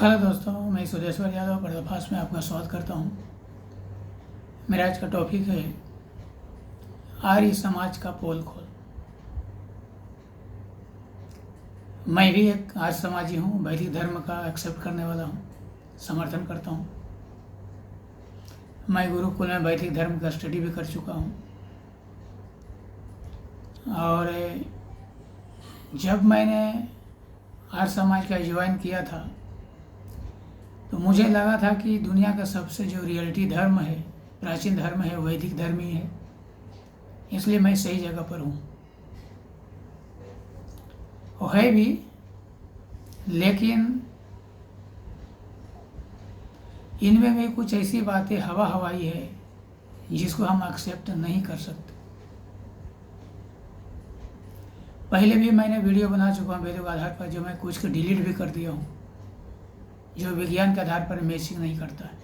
Hello दोस्तों, मैं सुदेश्वर यादव पर्दाफाश में आपका स्वागत करता हूँ। मेरा आज का टॉपिक है आर्य समाज का पोल खोल। मैं भी एक आर्य समाजी हूँ, वैदिक धर्म का एक्सेप्ट करने वाला हूँ, समर्थन करता हूँ। मैं गुरुकुल में वैदिक धर्म का स्टडी भी कर चुका हूँ। और जब मैंने आर्य समाज का ज्वाइन किया था तो मुझे लगा था कि दुनिया का सबसे जो रियलिटी धर्म है, प्राचीन धर्म है, वैदिक धर्म ही है, इसलिए मैं सही जगह पर हूँ। वो है भी, लेकिन इनमें भी कुछ ऐसी बातें हवाई है जिसको हम एक्सेप्ट नहीं कर सकते। पहले भी मैंने वीडियो बना चुका हूँ वेदों के आधार पर, जो मैं कुछ को डिलीट भी कर दिया हूँ, जो विज्ञान के आधार पर मैचिंग नहीं करता है।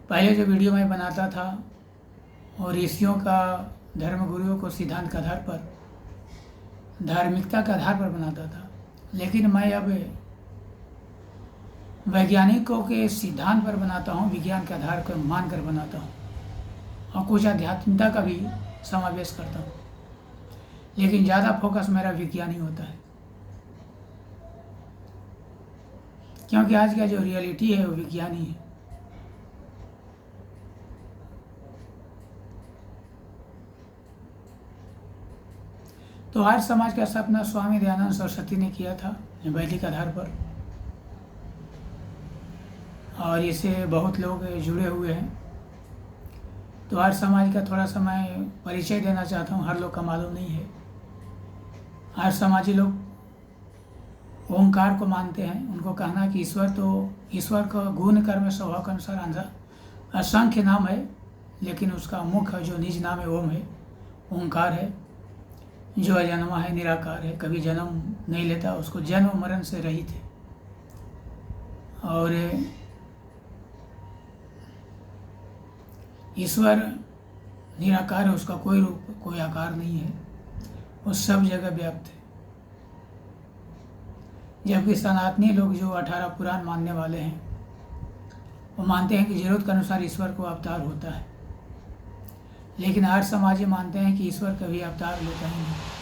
पहले जो वीडियो मैं बनाता था और ऋषियों का, धर्म गुरुओं को सिद्धांत के आधार पर, धार्मिकता के आधार पर बनाता था, लेकिन मैं अब वैज्ञानिकों के सिद्धांत पर बनाता हूँ, विज्ञान के आधार पर मान कर बनाता हूँ, और कुछ आध्यात्मिकता का भी समावेश करता हूँ, लेकिन ज़्यादा फोकस मेरा विज्ञान ही होता है, क्योंकि आज का जो रियलिटी है वो विज्ञानी है। तो आर्य समाज का सपना स्वामी दयानंद सरस्वती ने किया था वैदिक आधार पर, और इससे बहुत लोग जुड़े हुए हैं। तो आर्य समाज का थोड़ा सा मैं परिचय देना चाहता हूँ, हर लोग का मालूम नहीं है। आर्य समाजी लोग ओंकार को मानते हैं। उनको कहना है कि ईश्वर का गुण कर्म स्वभाव के अनुसार असंख्य नाम है, लेकिन उसका मुख्य जो निज नाम है ओम है, ओंकार है, जो अजन्मा है, निराकार है, कभी जन्म नहीं लेता, उसको जन्म मरण से रहित है। और ईश्वर निराकार है, उसका कोई रूप कोई आकार नहीं है, वो सब जगह व्याप्त है। जबकि सनातनी लोग जो 18 पुराण मानने वाले हैं, वो मानते हैं कि जरूरत के अनुसार ईश्वर को अवतार होता है, लेकिन आर्य समाजी मानते हैं कि ईश्वर कभी अवतार लेता ही नहीं।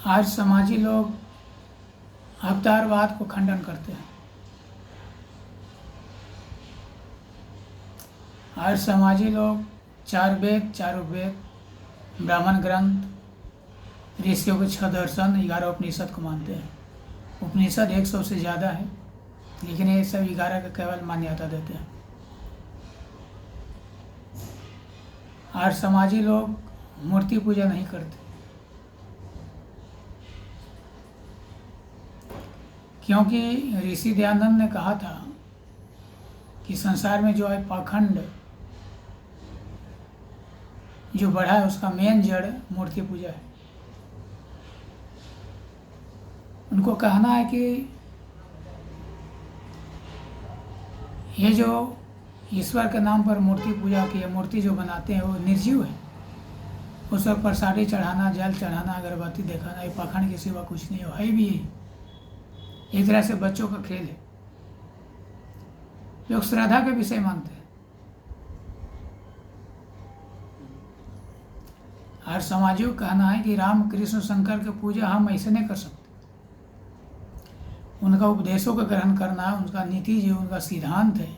आज समाजी लोग अवतारवाद को खंडन करते हैं। आज समाजी लोग 4 वेद, 4 उपवेद, ब्राह्मण ग्रंथ, ऋषियों के 6 दर्शन, 11 उपनिषद को मानते हैं। उपनिषद 100 से ज़्यादा है, लेकिन ये सब 11 का केवल मान्यता देते हैं। आज समाजी लोग मूर्ति पूजा नहीं करते, क्योंकि ऋषि दयानंद ने कहा था कि संसार में जो है पाखंड जो बढ़ा है, उसका मेन जड़ मूर्ति पूजा है। उनको कहना है कि ये जो ईश्वर के नाम पर मूर्ति पूजा की, मूर्ति जो बनाते हैं वो निर्जीव है। उस पर प्रसादी चढ़ाना, जल चढ़ाना, अगरबत्ती दिखाना, ये पाखंड के सिवा कुछ नहीं है भी यही। एक तरह से बच्चों का खेल है। लोग श्रद्धा के विषय मानते हैं। हर समाजियों का कहना है कि राम कृष्ण शंकर की पूजा हम ऐसे नहीं कर सकते। उनका उपदेशों का ग्रहण करना, उनका नीति जो उनका सिद्धांत है,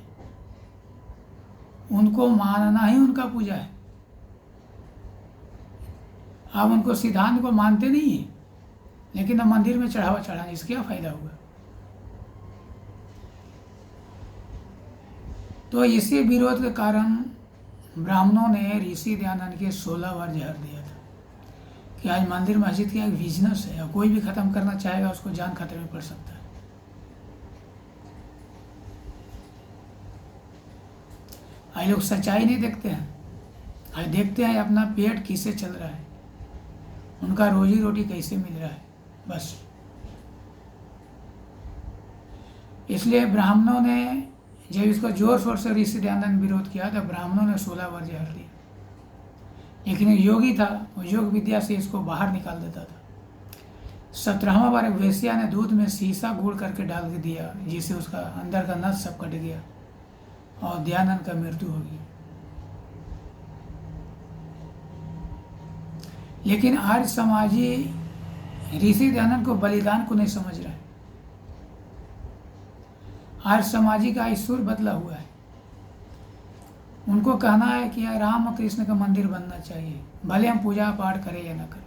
उनको मानना ही उनका पूजा है। आप उनको सिद्धांत को मानते नहीं हैं, लेकिन अब मंदिर में चढ़ावा चढ़ाने इससे क्या फायदा हुआ? तो इसी विरोध के कारण ब्राह्मणों ने ऋषि दयानंद के 16 बार जहर दिया था। कि आज मंदिर मस्जिद का एक बिजनेस है और कोई भी ख़त्म करना चाहेगा उसको जान खतरे में पड़ सकता है। आज लोग सच्चाई नहीं देखते हैं, आज देखते हैं अपना पेट किससे चल रहा है, उनका रोजी रोटी कैसे मिल रहा है, बस। इसलिए ब्राह्मणों ने जब इसको जोर शोर से ऋषि दयानंद विरोध किया तो ब्राह्मणों ने 16 वर्ष हर दिया, लेकिन एक योगी था, वो योग विद्या से इसको बाहर निकाल देता था। 17वां बार एक वेश्या ने दूध में शीशा गुड़ करके डाल के दिया, जिससे उसका अंदर का नस सब कट गया और दयानंद का मृत्यु हो गई। लेकिन आर्य समाजी ऋषि दयानंद को बलिदान को नहीं समझ रहा है। आर्य समाजी का ईश्वर बदला हुआ है। उनको कहना है कि राम और कृष्ण का मंदिर बनना चाहिए, भले हम पूजा पाठ करें या ना करें।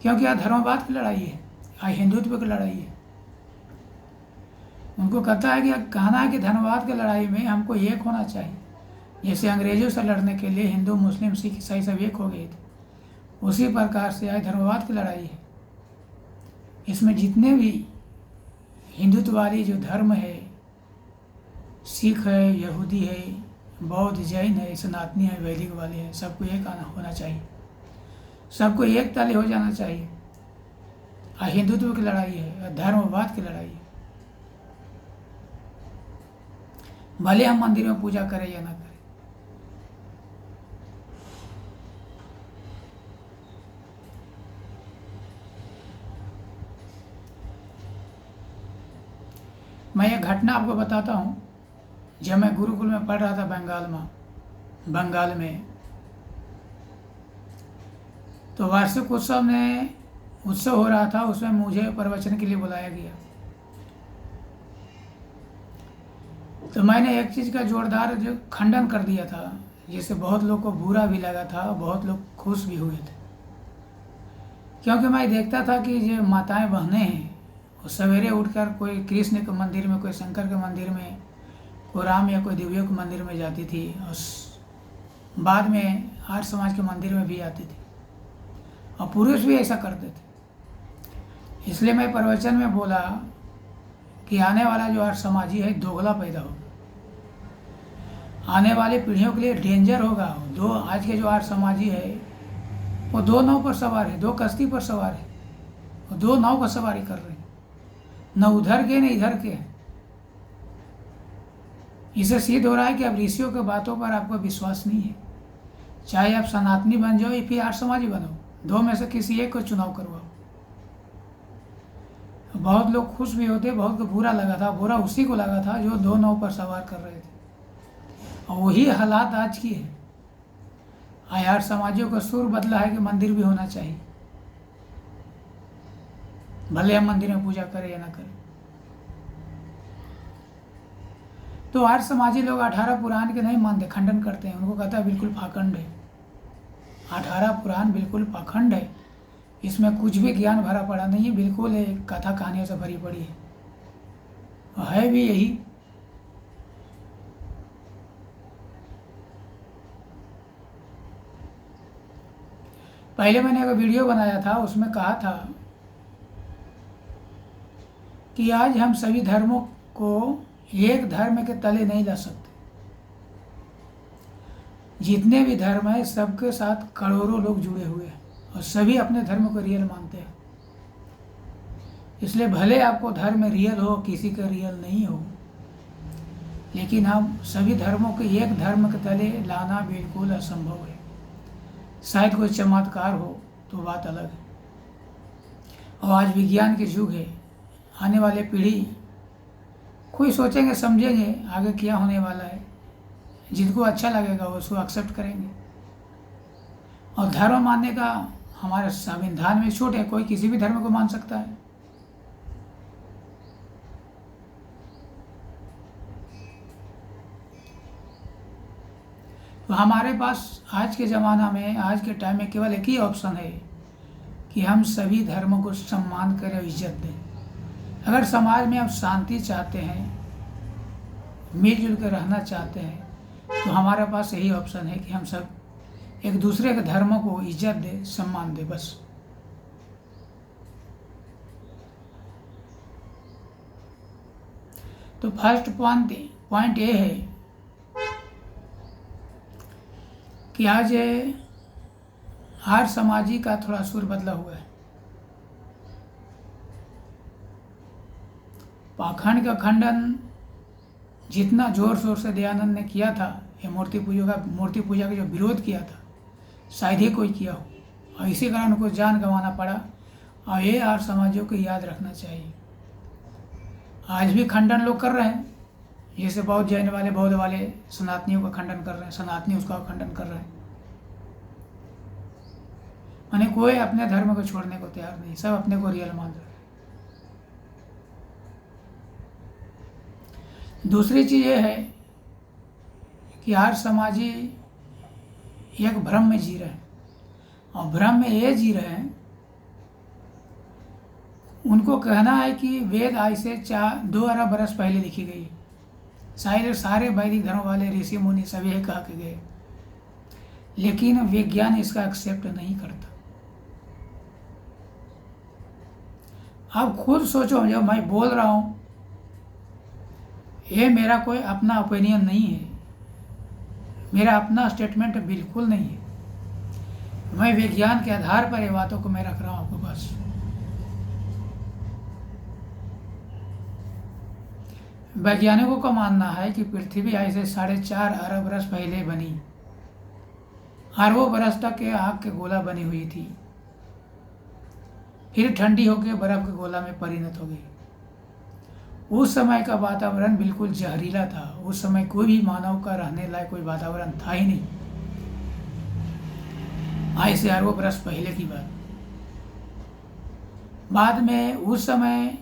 क्योंकि यह धर्मवाद की लड़ाई है, यह हिंदुत्व की लड़ाई है। उनको कहता है कि कहना है कि धर्मवाद की लड़ाई में हमको एक होना चाहिए। जैसे अंग्रेजों से लड़ने के लिए हिंदू मुस्लिम सिख ईसाई सब एक हो गए थे, उसी प्रकार से यह धर्मवाद की लड़ाई है। इसमें जितने भी हिंदुत्ववादी जो धर्म है, सिख है, यहूदी है, बौद्ध, जैन है, सनातनी है, वैदिक वाले हैं, सबको एक आना होना चाहिए, सबको एक ताले हो जाना चाहिए। हिंदुत्व की लड़ाई है, धर्मवाद की लड़ाई है। भले हम मंदिर में पूजा करें या ना करें। मैं एक घटना आपको बताता हूँ। जब मैं गुरुकुल में पढ़ रहा था बंगाल में, तो वार्षिक उत्सव हो रहा था, उसमें मुझे प्रवचन के लिए बुलाया गया। तो मैंने एक चीज़ का जोरदार जो खंडन कर दिया था, जिससे बहुत लोग को बुरा भी लगा था, बहुत लोग खुश भी हुए थे। क्योंकि मैं देखता था कि जो माताएं बहनें हैं, वो सवेरे उठकर कोई कृष्ण के मंदिर में, कोई शंकर के मंदिर में, कोई राम या कोई देवियों के मंदिर में जाती थी, और बाद में आर्य समाज के मंदिर में भी आती थी, और पुरुष भी ऐसा करते थे। इसलिए मैं प्रवचन में बोला कि आने वाला जो आर्य समाजी है दोगला पैदा होगा, आने वाली पीढ़ियों के लिए डेंजर होगा। आज के जो आर्य समाजी है वो 2 नाव पर सवार है, 2 कश्ती पर सवार है, वो 2 नाव पर सवारी कर रहे हैं, न उधर के न इधर के। इसे सिद्ध हो रहा है कि अब ऋषियों के बातों पर आपको विश्वास नहीं है। चाहे आप सनातनी बन जाओ या फिर आर्य समाजी बनो, 2 में से किसी एक को चुनाव करवाओ। बहुत लोग खुश भी होते, बहुत को बुरा लगा था। बुरा उसी को लगा था जो 2 नाव पर सवार कर रहे थे, और वही हालात आज की है। आर्य समाजियों का सुर बदला है कि मंदिर भी होना चाहिए, भले हम मंदिर में पूजा करें या ना करें। तो आर्य समाजी लोग 18 पुराण के नहीं मानते, खंडन करते हैं। उनको कहता है बिल्कुल पाखंड है, 18 पुराण बिल्कुल पाखंड है, इसमें कुछ भी ज्ञान भरा पड़ा नहीं है, बिल्कुल एक कथा कहानियों से भरी पड़ी है, और है भी यही। पहले मैंने एक वीडियो बनाया था, उसमें कहा था कि आज हम सभी धर्मों को एक धर्म के तले नहीं ला सकते। जितने भी धर्म है सबके साथ करोड़ों लोग जुड़े हुए हैं, और सभी अपने धर्म को रियल मानते हैं। इसलिए भले आपको धर्म रियल हो, किसी का रियल नहीं हो, लेकिन हम सभी धर्मों को एक धर्म के तले लाना बिल्कुल असंभव है। शायद कोई चमत्कार हो तो बात अलग है। और आज विज्ञान के युग है, आने वाले पीढ़ी कोई सोचेंगे समझेंगे आगे क्या होने वाला है, जिनको अच्छा लगेगा वो उसको एक्सेप्ट करेंगे। और धर्म मानने का हमारे संविधान में छूट है, कोई किसी भी धर्म को मान सकता है। तो हमारे पास आज के ज़माना में, आज के टाइम में केवल एक ही ऑप्शन है कि हम सभी धर्मों को सम्मान करें और इज्जत दें। अगर समाज में आप शांति चाहते हैं, मिलजुल कर रहना चाहते हैं, तो हमारे पास यही ऑप्शन है कि हम सब एक दूसरे के धर्मों को इज्जत दे, सम्मान दे, बस। तो फर्स्ट पॉइंट ये है कि आज हर समाजी का थोड़ा सुर बदला हुआ है। पाखंड का खंडन जितना जोर शोर से दयानंद ने किया था, ये मूर्ति पूजा का जो विरोध किया था, शायद ही कोई किया हो, और इसी कारण उनको जान गंवाना पड़ा। और ये आर्य समाजों को याद रखना चाहिए। आज भी खंडन लोग कर रहे हैं, जैसे बौद्ध जैन वाले, बौद्ध वाले सनातनियों का खंडन कर रहे हैं, सनातनी उसका खंडन कर रहे हैं। माने कोई अपने धर्म को छोड़ने को तैयार नहीं, सब अपने को रियल मान रहे हैं। दूसरी चीज़ ये है कि आर्य समाजी एक भ्रम में जी रहे हैं, और भ्रम में ये जी रहे हैं, उनको कहना है कि वेद आज से 2 अरब बरस पहले लिखी गई। शायद सारे वैदिक धर्म वाले ऋषि मुनि सभी यही कहा के गए, लेकिन विज्ञान इसका एक्सेप्ट नहीं करता। आप खुद सोचो, जब मैं बोल रहा हूँ, ये मेरा कोई अपना ओपिनियन नहीं है, मेरा अपना स्टेटमेंट बिल्कुल नहीं है। मैं विज्ञान के आधार पर ये बातों को मैं रख रहा हूँ आपको बस। वैज्ञानिकों का मानना है कि पृथ्वी आज से 4.5 अरब बरस पहले बनी, अरबों बरस तक ये आग के गोला बनी हुई थी, फिर ठंडी होकर बर्फ के गोला में परिणत हो गई। उस समय का वातावरण बिल्कुल जहरीला था। उस समय कोई भी मानव का रहने लायक कोई वातावरण था ही नहीं। आज से अरबों बरस पहले की बात। बाद में उस समय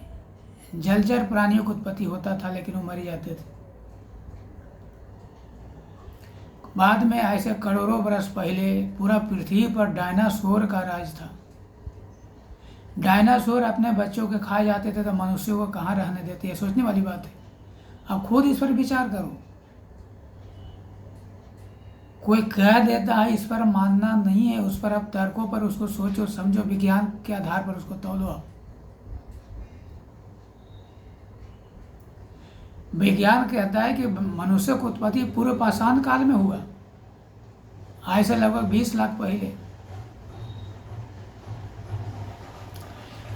जलचर प्राणियों की उत्पत्ति होता था, लेकिन वो मर जाते थे। बाद में ऐसे करोड़ों बरस पहले पूरा पृथ्वी पर डायनासोर का राज था। डायनासोर अपने बच्चों के खा जाते थे, तो मनुष्यों को कहाँ रहने देते? ये सोचने वाली बात है। अब खुद इस पर विचार करो। कोई कह देता है, इस पर मानना नहीं है, उस पर अब तर्कों पर उसको सोचो समझो, विज्ञान के आधार पर उसको तौलो आप। विज्ञान कहता है कि मनुष्य की उत्पत्ति पूर्व पाषाण काल में हुआ, आज से लगभग 20 लाख पहले।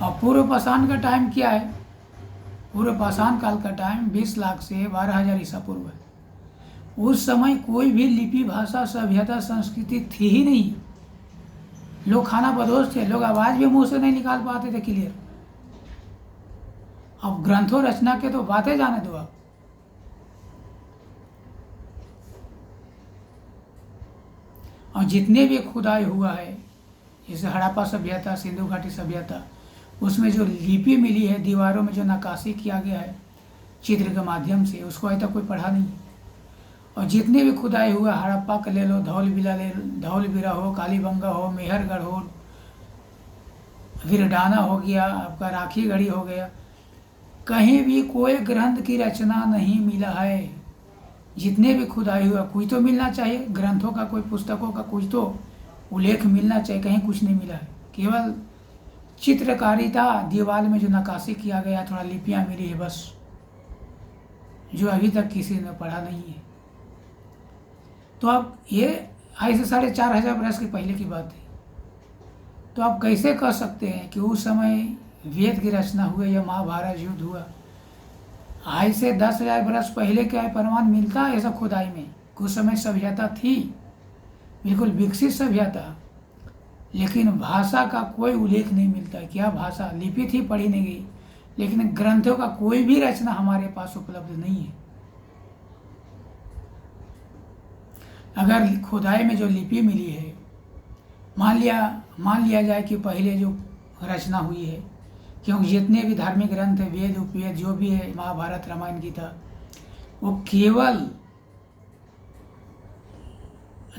और पूर्व पाषाण का टाइम क्या है? पूर्व पाषाण काल का टाइम 20 लाख से 12,000 ईसा पूर्व है। उस समय कोई भी लिपि, भाषा, सभ्यता, संस्कृति थी ही नहीं। लोग खाना बदोश थे, लोग आवाज भी मुंह से नहीं निकाल पाते थे क्लियर। अब ग्रंथों रचना के तो बातें जाने दो आप। और जितने भी खुदाई हुआ है, जैसे हड़प्पा सभ्यता, सिंधु घाटी सभ्यता, उसमें जो लिपि मिली है, दीवारों में जो नक्काशी किया गया है चित्र के माध्यम से, उसको अभी तक कोई पढ़ा नहीं। और जितने भी खुदाई हुआ, हड़प्पा का ले लो, धौलवीरा हो, कालीबंगा हो, मेहरगढ़ हो, विरडाना हो गया, आपका राखीगढ़ी हो गया, कहीं भी कोई ग्रंथ की रचना नहीं मिला है। जितने भी खुदाई हुआ, कुछ तो मिलना चाहिए, ग्रंथों का, कोई पुस्तकों का कुछ तो उल्लेख मिलना चाहिए, कहीं कुछ नहीं मिला है। केवल चित्रकारिता, दीवार में जो नक्काशी किया गया, थोड़ा लिपियां मिली है बस, जो अभी तक किसी ने पढ़ा नहीं है। तो अब ये आज से 4,500 बरस के पहले की बात है। तो आप कैसे कह सकते हैं कि उस समय वेद की रचना हुई या महाभारत युद्ध हुआ? आज से 10,000 बरस पहले क्या प्रमाण मिलता है ऐसा खुदाई में? कुछ समय सभ्यता थी, बिल्कुल विकसित सभ्यता, लेकिन भाषा का कोई उल्लेख नहीं मिलता है। क्या भाषा? लिपि थी, पढ़ी नहीं गई, लेकिन ग्रंथों का कोई भी रचना हमारे पास उपलब्ध नहीं है। अगर खुदाई में जो लिपि मिली है, मान लिया जाए कि पहले जो रचना हुई है, क्योंकि जितने भी धार्मिक ग्रंथ है, वेद उपवेद जो भी है, महाभारत, रामायण, गीता, वो केवल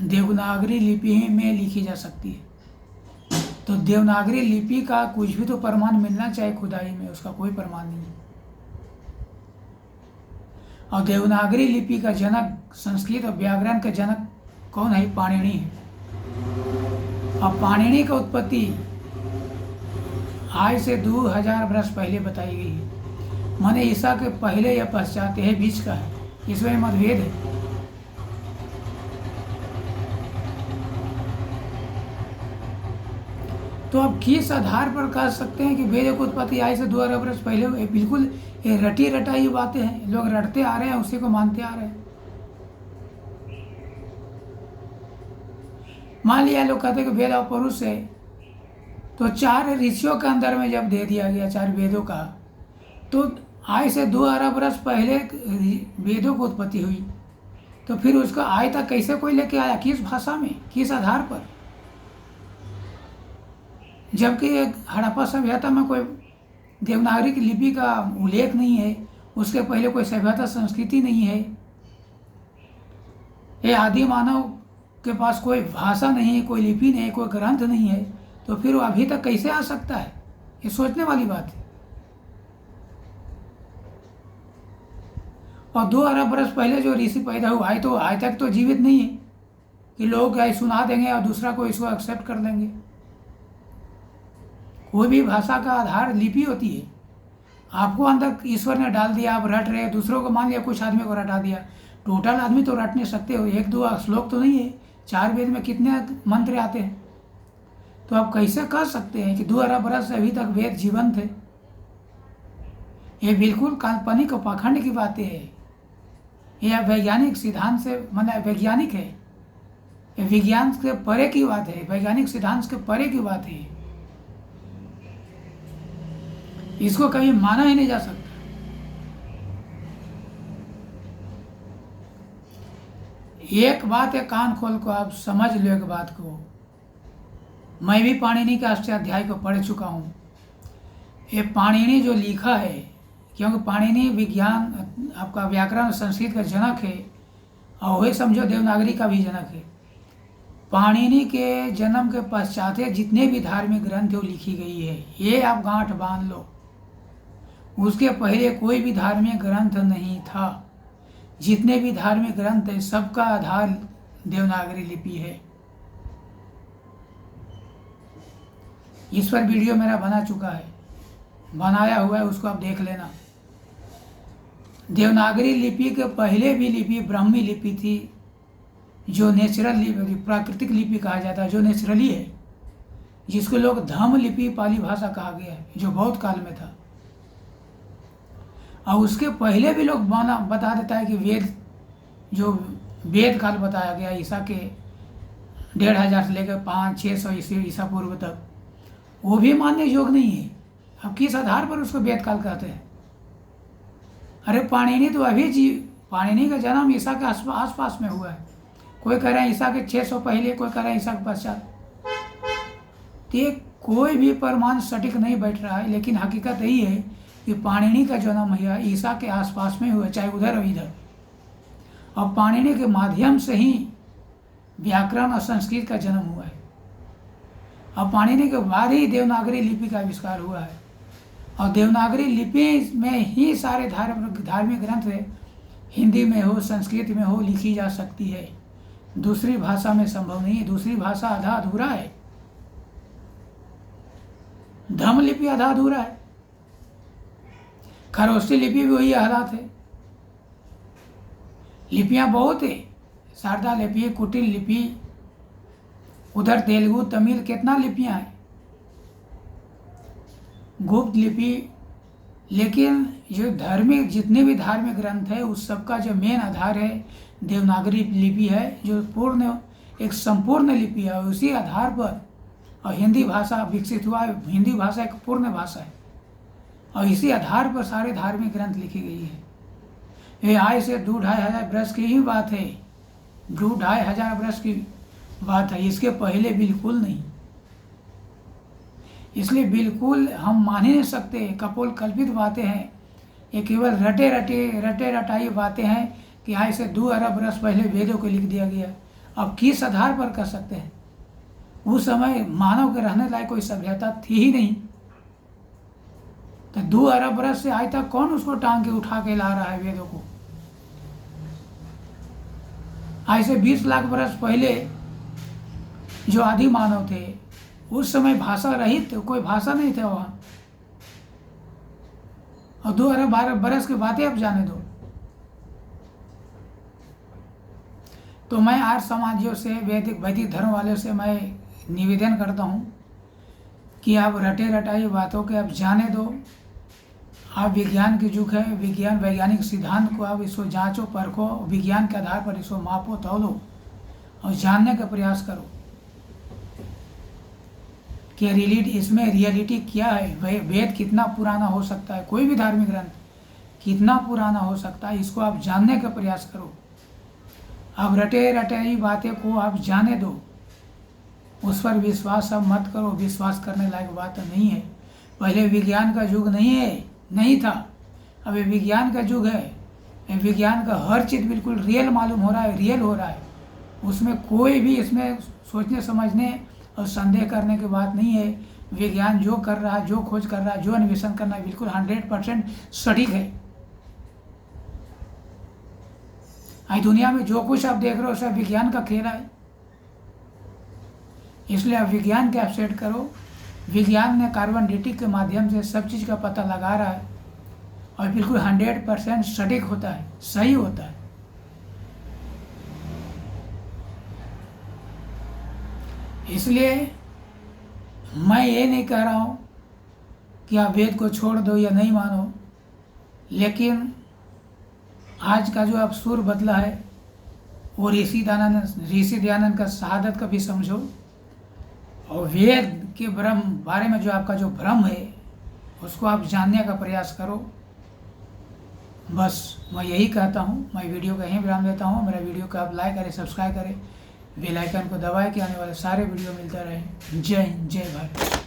देवनागरी लिपि में लिखी जा सकती है। तो देवनागरी लिपि का कुछ भी तो प्रमाण मिलना चाहिए खुदाई में, उसका कोई प्रमाण नहीं है। और देवनागरी लिपि का जनक, संस्कृत और व्याकरण का जनक कौन है? पाणिनि है। और पाणिनि का उत्पत्ति आज से 2000 वर्ष पहले बताई गई है। माने ईसा के पहले या पश्चात, यह बीच का है, इसमें मतभेद है। तो आप किस आधार पर कह सकते हैं कि वेद की उत्पत्ति आज से 2000 वर्ष पहले हुई? बिल्कुल ये रटी रटाई बातें हैं, लोग रटते आ रहे हैं, उसी को मानते आ रहे हैं। मान लिया लोग कहते हैं कि वेद और पुरुष है, तो 4 ऋषियों के अंदर में जब दे दिया गया 4 वेदों का, तो आज से 2000 वर्ष पहले वेदों की उत्पत्ति हुई, तो फिर उसका आज तक कैसे कोई लेके आया? किस भाषा में, किस आधार पर? जबकि हड़प्पा सभ्यता में कोई देवनागरी की लिपि का उल्लेख नहीं है, उसके पहले कोई सभ्यता संस्कृति नहीं है, ये आदि मानव के पास कोई भाषा नहीं है, कोई लिपि नहीं है, कोई ग्रंथ नहीं है, तो फिर वो अभी तक कैसे आ सकता है? ये सोचने वाली बात है। और 2000 वर्ष पहले जो ऋषि पैदा हुआ है, तो आज तक तो जीवित नहीं है कि लोग सुना देंगे और दूसरा को इसको एक्सेप्ट कर लेंगे। कोई भी भाषा का आधार लिपि होती है। आपको अंदर ईश्वर ने डाल दिया, आप रट रहे, दूसरों को मान लिया, कुछ आदमी को रटा दिया। टोटल आदमी तो रट नहीं सकते हो, 1-2 श्लोक तो नहीं है। 4 वेद में कितने मंत्र आते हैं? तो आप कैसे कह सकते हैं कि 2000 वर्ष से अभी तक वेद जीवंत है? ये बिल्कुल काल्पनिक और पाखंड की बातें हैं। यह वैज्ञानिक सिद्धांत से, मतलब वैज्ञानिक है, ये विज्ञान के परे की बात है, वैज्ञानिक सिद्धांत के परे की बात है। इसको कभी माना ही नहीं जा सकता। एक बात है, कान खोल को आप समझ लो एक बात को। मैं भी पाणिनि के अष्टाध्याय को पढ़ चुका हूँ। ये पाणिनि जो लिखा है, क्योंकि पाणिनि विज्ञान, आपका व्याकरण संस्कृत का जनक है, और वही समझो देवनागरी का भी जनक है। पाणिनि के जन्म के पश्चात जितने भी धार्मिक ग्रंथ है वो लिखी गई है, ये आप गांठ बांध लो। उसके पहले कोई भी धार्मिक ग्रंथ नहीं था। जितने भी धार्मिक ग्रंथ है सबका आधार देवनागरी लिपि है। इस पर वीडियो मेरा बना चुका है, बनाया हुआ है, उसको आप देख लेना। देवनागरी लिपि के पहले भी लिपि ब्राह्मी लिपि थी, जो नेचुरल लिपि, प्राकृतिक लिपि कहा जाता है, जो नेचुरली है, जिसको लोग धम्म लिपि पाली भाषा कहा गया है, जो बौद्ध काल में था। और उसके पहले भी लोग बता देता है कि वेद, जो वेद काल बताया गया ईसा के 1500 से लेकर 500-600 ईसा पूर्व तक, वो भी मानने योग्य नहीं है। अब किस आधार पर उसको वेद काल कहते हैं? अरे पाणिनि तो अभी पाणिनि का जन्म ईसा के आसपास में हुआ है। कोई कह रहा है ईसा के 600 पहले, कोई कह रहा है ईसा के पश्चात। तो कोई भी प्रमाण सटीक नहीं बैठ रहा है, लेकिन हकीकत यही है कि पाणिनि का जन्म हुआ ईसा के आसपास में हुआ, चाहे उधर और इधर। और पाणिनि के माध्यम से ही व्याकरण और संस्कृत का जन्म हुआ है। और पाणिनि के बाद ही देवनागरी लिपि का आविष्कार हुआ है। और देवनागरी लिपि में ही सारे धार्मिक ग्रंथ है, हिंदी में हो, संस्कृत में हो, लिखी जा सकती है। दूसरी भाषा में संभव नहीं है। दूसरी भाषा आधा अधूरा है। धम्म लिपि आधा अधूरा है। खरोष्ठी लिपि भी वही हालात है। लिपियां बहुत है, शारदा लिपि, कुटिल लिपि, उधर तेलुगु, तमिल, कितना लिपियां हैं, गुप्त लिपि। लेकिन जो धार्मिक, जितने भी धार्मिक ग्रंथ है, उस सबका जो मेन आधार है देवनागरी लिपि है, जो पूर्ण एक संपूर्ण लिपि है। उसी आधार पर और हिंदी भाषा विकसित हुआ है। हिंदी भाषा एक पूर्ण भाषा है, और इसी आधार पर सारे धार्मिक ग्रंथ लिखी गई है। ये आज से 2-2.5 वर्ष की ही बात है, 2-2.5 वर्ष की बात है, इसके पहले बिल्कुल नहीं। इसलिए बिल्कुल हम मान ही नहीं सकते, कपोल कल्पित बातें हैं। ये केवल रटे रटाई बातें हैं कि आज से 2 अरब वर्ष पहले वेदों को लिख दिया गया। अब किस आधार पर कर सकते हैं? उस समय मानव के रहने लायक कोई सभ्यता थी ही नहीं। तो 2 अरब वर्ष से आज तक कौन उसको टांग के उठा के ला रहा है वेदों को? आज से 20 लाख वर्ष पहले जो आदि मानव थे, उस समय भाषा रहित, कोई भाषा नहीं था वहाँ। और 2 अरब 12 बरस की बातें अब जाने दो। तो मैं आर्य समाजियों से, वैदिक धर्म वालों से मैं निवेदन करता हूँ कि आप रटे रटाई बातों के आप जाने दो। आप विज्ञान की युग है, वैज्ञानिक सिद्धांत को आप इसको जांचो परखो, विज्ञान के आधार पर इसको मापो तौलो और जानने का प्रयास करो कि इसमें रियलिटी क्या है। वेद कितना पुराना हो सकता है, कोई भी धार्मिक ग्रंथ कितना पुराना हो सकता है, इसको आप जानने का प्रयास करो। अब रटे रटाई बातें को आप जाने दो, उस पर विश्वास अब मत करो। विश्वास करने लायक बात नहीं है। पहले विज्ञान का युग नहीं था, अब विज्ञान का युग है। विज्ञान का हर चीज़ बिल्कुल रियल मालूम हो रहा है, रियल हो रहा है। उसमें कोई भी इसमें सोचने समझने और संदेह करने की बात नहीं है। विज्ञान जो कर रहा है, जो खोज कर रहा है, जो अन्वेषण करना है, बिल्कुल 100% सटीक है। आज दुनिया में जो कुछ आप देख रहे हो सब विज्ञान का खेल है। इसलिए आप विज्ञान के अपसेट करो। विज्ञान ने कार्बन डेटिंग के माध्यम से सब चीज़ का पता लगा रहा है और बिल्कुल 100% सटीक होता है, सही होता है। इसलिए मैं ये नहीं कह रहा हूँ कि आप वेद को छोड़ दो या नहीं मानो, लेकिन आज का जो आप सुर बदला है वो ऋषि दयानंद का शहादत का भी समझो, और वेद के बारे में जो आपका जो भ्रम है उसको आप जानने का प्रयास करो। बस मैं यही कहता हूँ। मैं वीडियो का यहीं विराम देता हूँ। मेरा वीडियो को आप लाइक करें, सब्सक्राइब करें, बेल आइकन को दबाएं कि आने वाले सारे वीडियो मिलते रहे। जय हिंद, जय भारत।